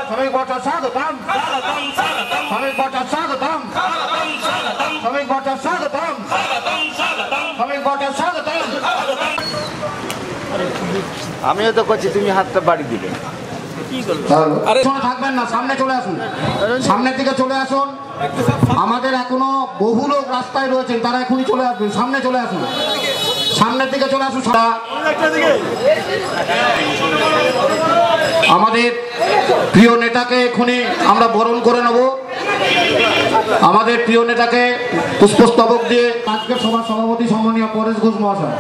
শ্রমিক মোর্চা স্বাগতম, শ্রমিক মোর্চা স্বাগতম, শ্রমিক মোর্চা স্বাগতম, শ্রমিক মোর্চা স্বাগতম। আমিও তো করছি, তুমি হাতটা বাড়ি দিলে। থাকবেন না, সামনে চলে আসুন, সামনের দিকে চলে আসুন। আমাদের এখনো বহু লোক রাস্তায় রয়েছেন, তারা এখনই চলে আসবেন, সামনে চলে আসুন, সামনের দিকে চলে আসুন। আমাদের প্রিয় নেতাকে এখনই আমরা বরণ করে নেব। আমাদের প্রিয় নেতাকে পুষ্পস্তবক দিয়ে আজকের সভার সভাপতি সম্মানীয় পরেশ ঘোষ মহাশয়।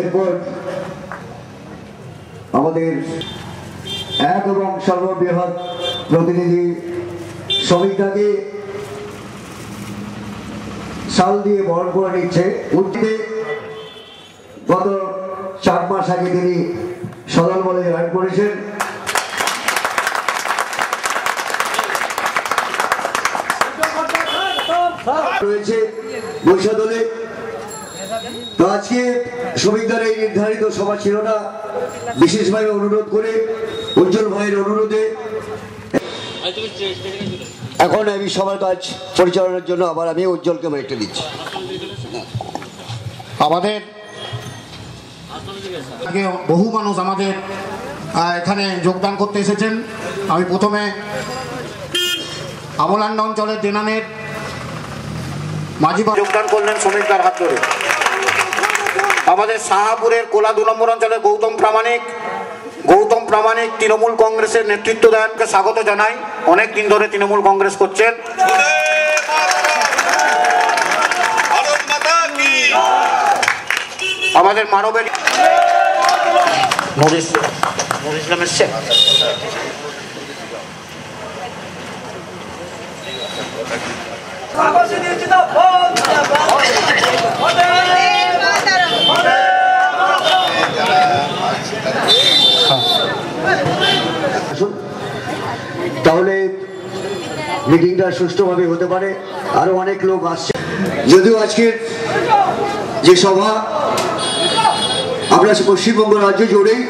এরপর আমাদের এক এবং সর্ববৃহৎ প্রতিনিধি শ্রমিকদাকে শাল দিয়ে বরণ করে নিচ্ছে। উঠতে গত 4 মাস আগে তিনি সদল বলে জয়েন করেছেন। রয়েছে বৈশাদলে। তো আজকে শ্রমিকদের এই নির্ধারিত সভা ছিল না, বিশেষভাবে অনুরোধ করে উজ্জ্বল ভাইয়ের অনুরোধে এখন আমি সবার কাজ পরিচালনার জন্য আবার আমি উজ্জ্বলকে মাইকটা দিচ্ছি। আমাদের বহু মানুষ আমাদের এখানে যোগদান করতে এসেছেন। আমি প্রথমে আমলান্ডা অঞ্চলের দেনানের মাঝি যোগদান করলেন শ্রমিকদের হাত ধরে। আমাদের শাহাপুরের কোলা 2 নম্বর অঞ্চলের গৌতম প্রামাণিক তৃণমূল কংগ্রেসের নেতৃত্ব দেনকে স্বাগত জানাই। অনেক দিন ধরে তৃণমূল কংগ্রেস করছেন। আমাদের মানবের ইসলাম এসছে। তাহলে মিটিংটা সুষ্ঠুভাবে হতে পারে। আরো অনেক লোক আসছে। যদিও আজকের যে সভা আমরা পশ্চিমবঙ্গ রাজ্য জুড়েই